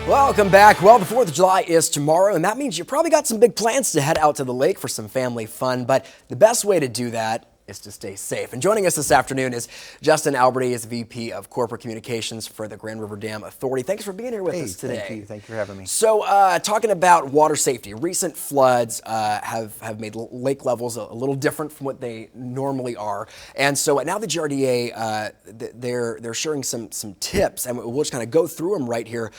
Welcome back. Well, the 4th of July is tomorrow, and that means you probably got some big plans to head out to the lake for some family fun, but the best way to do that is to stay safe. And joining us this afternoon is Justin Alberty, is VP of Corporate Communications for the Grand River Dam Authority. Thanks for being here with us today. Thank you. Thank you for having me. So, talking about water safety, recent floods have made lake levels a little different from what they normally are. And so now the GRDA, they're sharing some tips, and we'll just kind of go through them right here.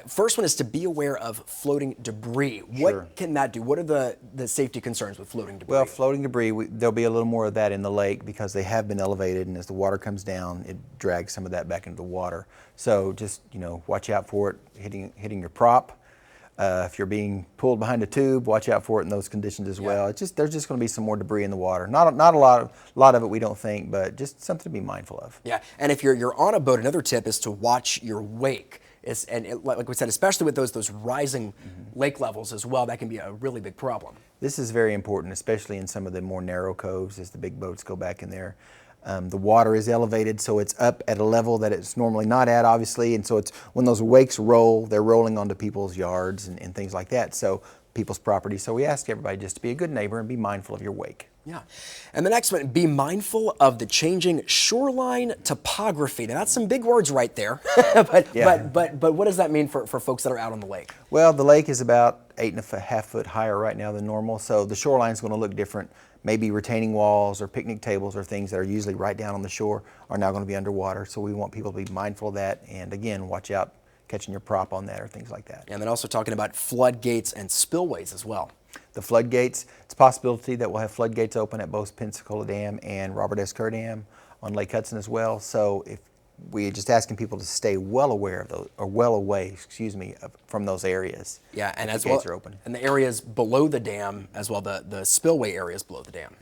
First one is to be aware of floating debris. What can that do? What are the safety concerns with floating debris? Well, floating debris, there'll be a little more of that in the lake because they have been elevated, and as the water comes down, it drags some of that back into the water. So just, watch out for it hitting your prop. If you're being pulled behind a tube, watch out for it in those conditions as well. There's just going to be some more debris in the water. Not a lot of it, we don't think, but just something to be mindful of. Yeah, and if you're on a boat, another tip is to watch your wake. Like we said, especially with those rising lake levels as well, that can be a really big problem. This is very important, especially in some of the more narrow coves as the big boats go back in there. The water is elevated, so it's up at a level that it's normally not at, obviously, and so it's when those wakes roll, they're rolling onto people's yards and things like that, so people's property. So we ask everybody just to be a good neighbor and be mindful of your wake. Yeah. And the next one, be mindful of the changing shoreline topography. Now that's some big words right there, but what does that mean for folks that are out on the lake? Well, the lake is about 8.5 foot higher right now than normal, so the shoreline is going to look different. Maybe retaining walls or picnic tables or things that are usually right down on the shore are now going to be underwater, so we want people to be mindful of that, and again, watch out catching your prop on that or things like that. And then also talking about floodgates and spillways as well. The floodgates, it's a possibility that we'll have floodgates open at both Pensacola Dam and Robert S. Kerr Dam on Lake Hudson as well. So if we're just asking people to stay well aware of those, or well away, from those areas. Yeah, and as the well, gates are open. And the areas below the dam as well, the spillway areas below the dam.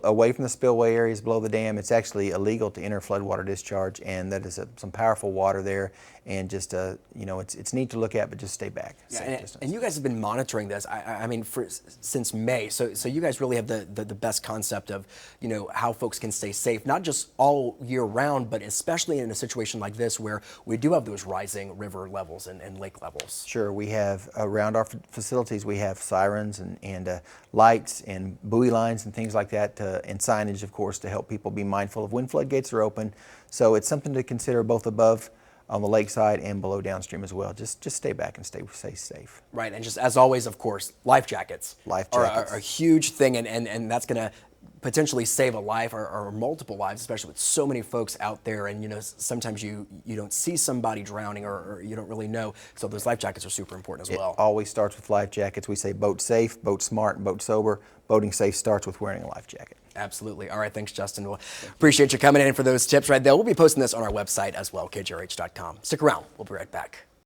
Away from the spillway areas below the dam, it's actually illegal to enter floodwater discharge, and that is some powerful water there. And just it's neat to look at, but just stay back. Yeah, and you guys have been monitoring this. I mean, since May. So you guys really have the best concept of how folks can stay safe, not just all year round, but especially in a situation like this where we do have those rising river levels and lake levels. Sure, we have around our facilities we have sirens and lights and buoy lines and things like that, and signage, of course, to help people be mindful of when floodgates are open. So it's something to consider both above on the lakeside and below downstream as well. Just stay back and stay safe. Right, and just as always, of course, life jackets. Are a huge thing, and that's going to potentially save a life or multiple lives, especially with so many folks out there. And sometimes you don't see somebody drowning or you don't really know. So those life jackets are super important as well. It always starts with life jackets. We say boat safe, boat smart, and boat sober. Boating safe starts with wearing a life jacket. Absolutely. All right, thanks, Justin. We'll appreciate you coming in for those tips right there. We'll be posting this on our website as well, kgrh.com. Stick around. We'll be right back.